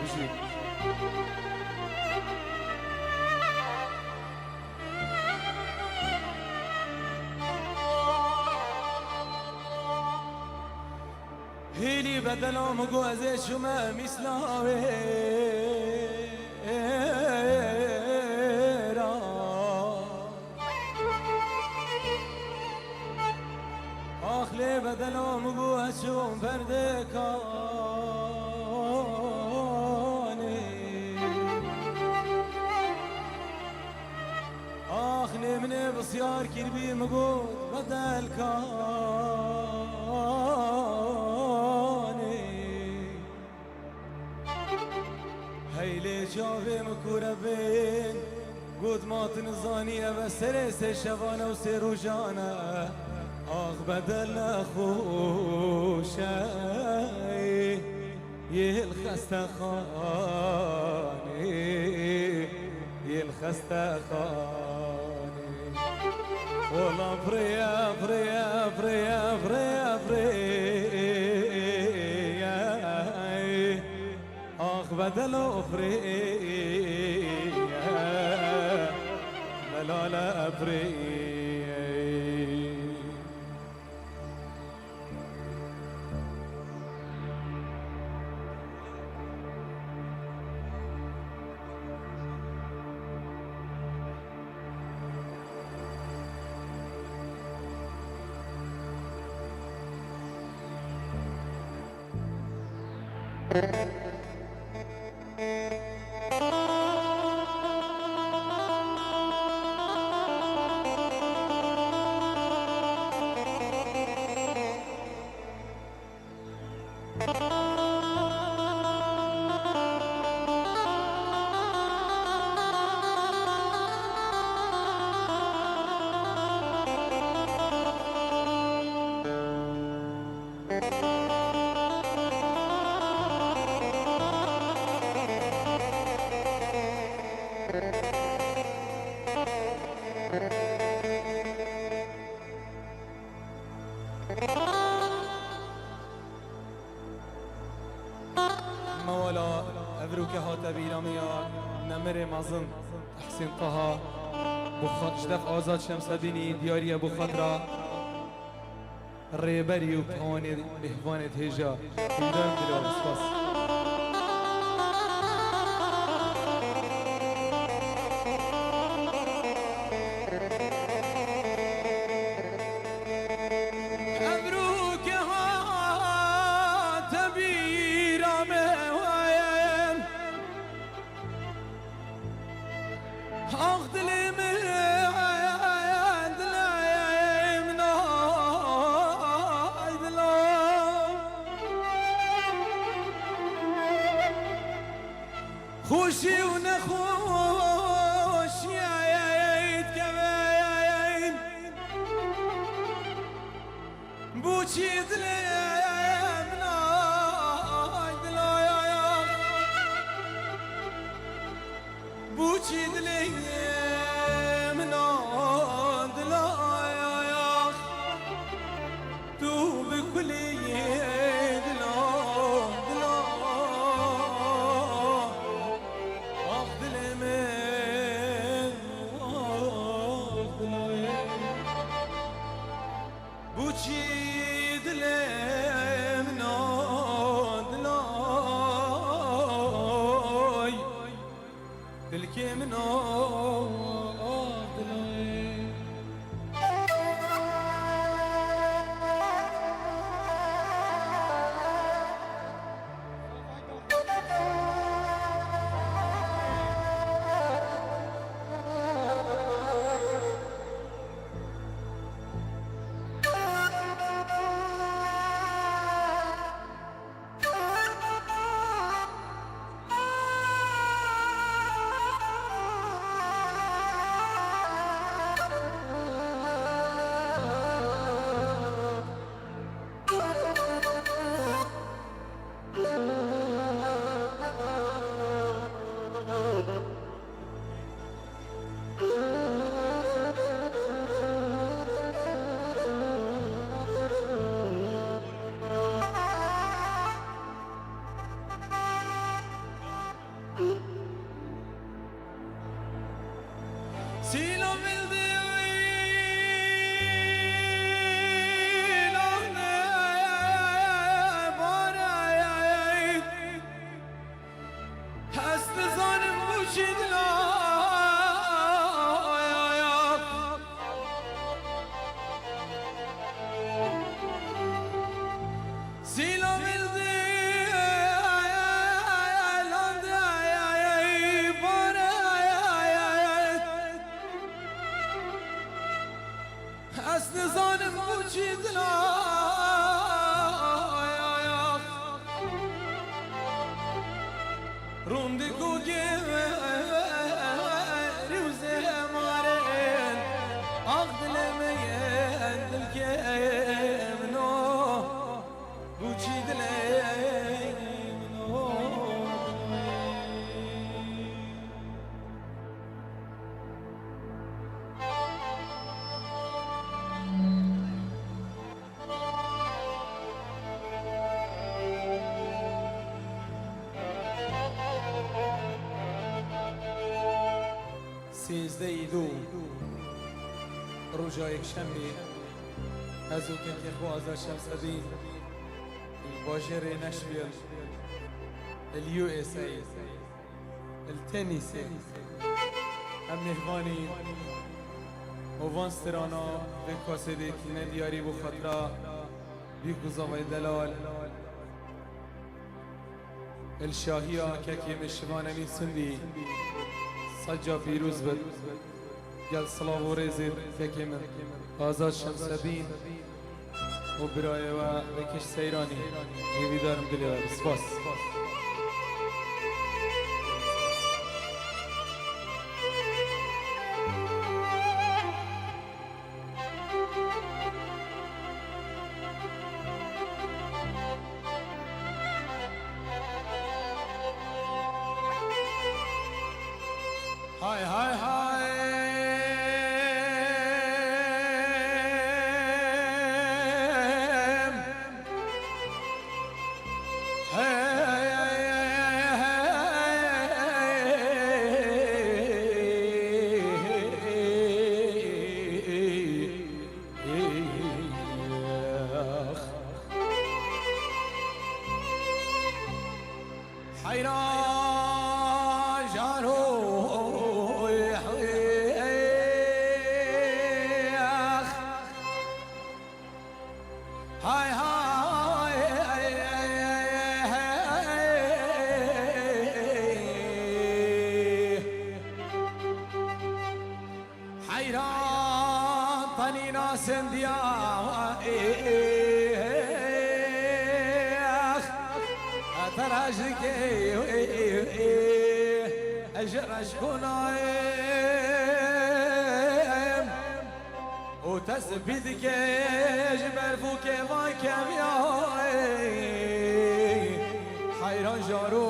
بشي هيلي بدلهم قوزي شما مثلاوي آخلی بدلهم قوزشون فردکانی آخلی من بسیار کربی مقود بدل کانی هیلی جاوی مکوره بین قد ما تنظانیه و سرس شبانه و سروجانه آخ بدل خوشه يلخسته خاني يلخسته خاني والله بريا بريا بريا بريا بريا آخ بدلو بريا بلالا بريا مولا ابروك هات بيراميا نمر مازن حسين طه بخدشتف آزاد شمس ديني دياري ابو خضرا ريبري وبهاني بهوانة هجا بيدان دلو بسباس خوشي ونخوش يا عيد كمان بوشي دليم ناي دلايا بوشي دليم ناي دلايا تو بكلي دلايا روندي كوكي وزمارين أخذ لميان الكامنو وجي دليمنو سيزده يدو رجا يكشمي هزو كنكي خوازا شمس دين الباجر ناشفيل اليو اس اي التنسي هم مهواني وفان سترانا بكاسدي تلنا دياري بو خطرة بيكو زاوي دلال الشاهية كاكي مشوانة من سندي سجا فيروز بد قال صلاة ورزيد كاكي آزاد شمس دين وبراية وبكش سيراني يبيدارم دليل بسباس هاي هاي هاي حيران جارو هاي هاي حيران طنينا سنديا تراجك اجر اشكونايم وتثبتك جبل فوق ما كمياي حيران جارو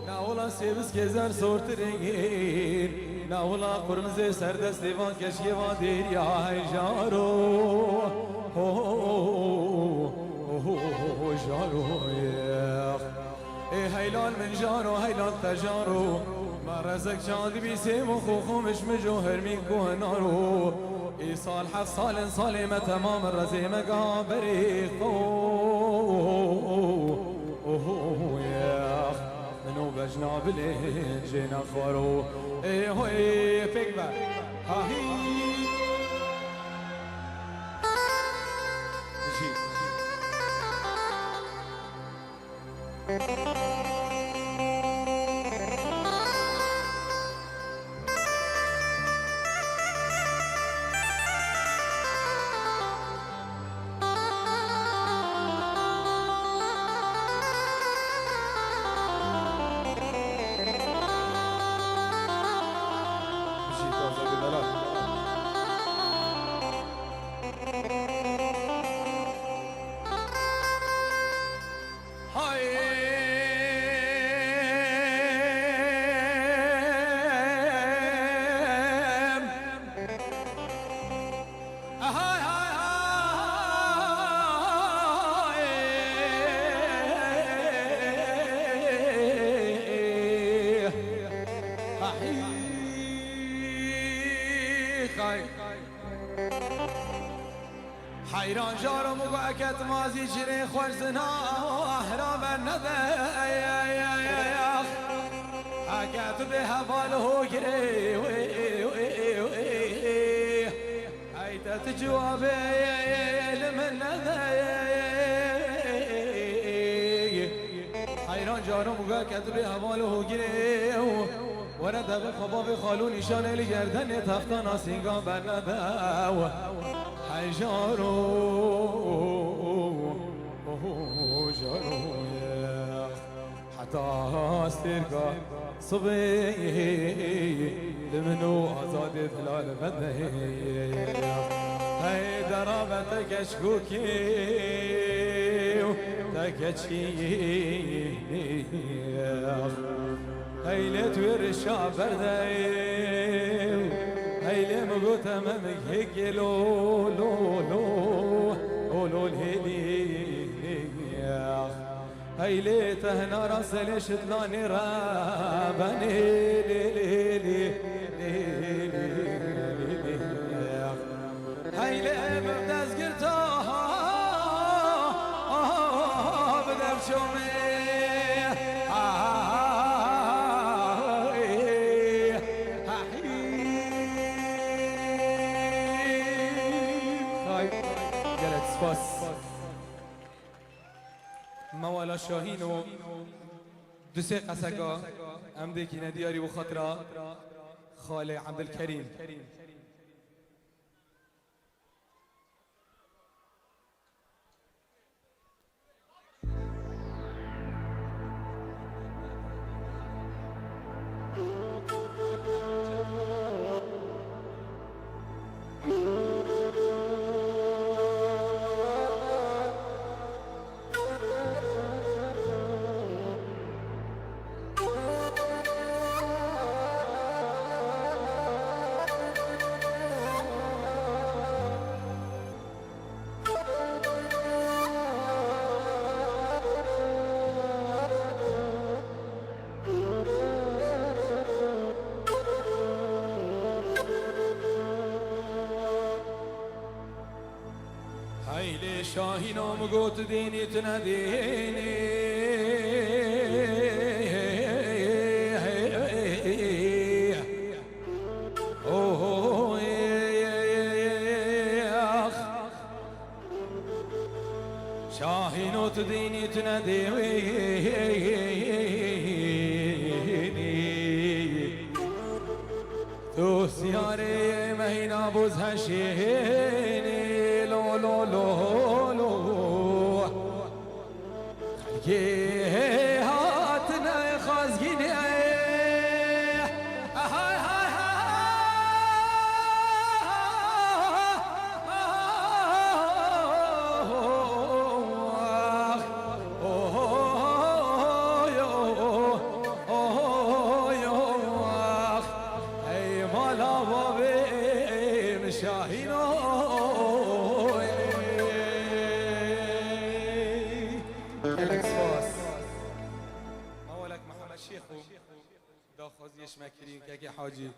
ناولا سيبس كزر صورت رنگين ناولا قرمز سردست دیوان کشیوان دیر یا های جارو جارو هيلان من جارو هيلان تجارو ما رزق شاد بيسيم وخوخو مش مجوهر من كونارو إيصال حف صال صالمة تمام الرزيمة قابري ياخ منو بجنا بلين جينا خورو ايه هوي فيكبر هاهي حيران جارو مقاكت مازي جري خوشزنا احرام الندى حكات بها فاله جري هيت تجوابي لمن ندى حيران جارو مقاكت بها فاله جري ورد بخباب خالو نشان لگردن تفتانا سینگان برندو ای جارو تاسترقى صبي لمنو أزادت هلال بدني هاي درابتك أشكوكي تكتشي هاي لتوير الشعب بردي هاي لمقوت أمامك هيك لو لو لو لو الهيلي هاي ليته هنا راس ليش تلاني رابني لي لي هاي لي ببدا زقرتها بدا بشومي قالت سباس مولا شاهینو دوسه قسقا امده کی ندیاری و خاطرا خاله عبدالکریم هايلي شاهين ومقوت ديني تناديني اوه شاهين وتديني تناديني تو سياري مهينا بوزها شيني لو لو لو لو خلقي هاتنا خازقيني هاي هاي مولك محمد شيخو دا خوزيش مكرين كاكي حاجي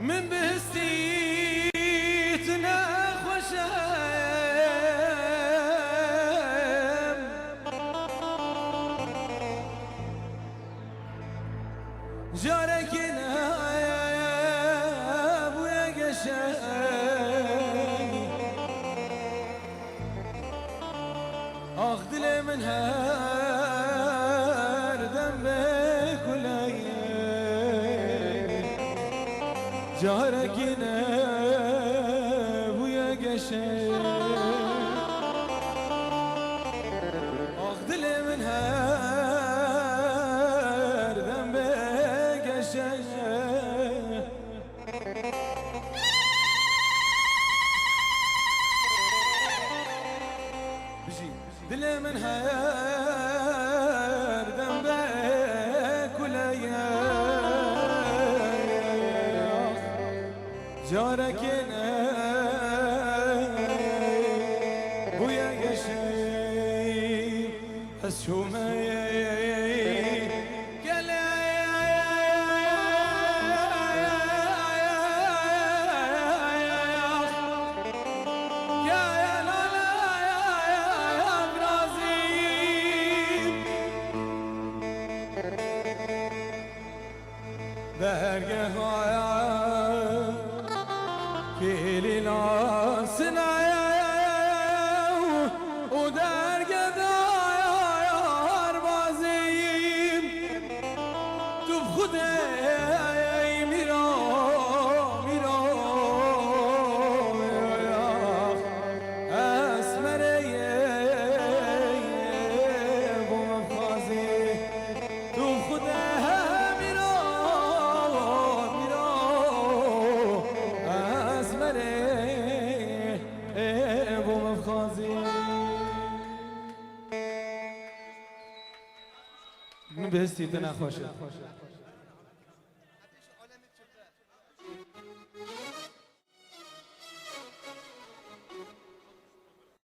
من بهستيتنا خوشم جاركنا ابويا قشم اخذ لي منها ذنبك ولا جاركنا ويا قشير اخذ لي منها ذنبك قشير جاركنا بويا قشي هالشومي كيلي لاسنا ودار قدار بازيم تبخده ميرا ميرا اسمري بمفازي تبخده بهستی تنخوشه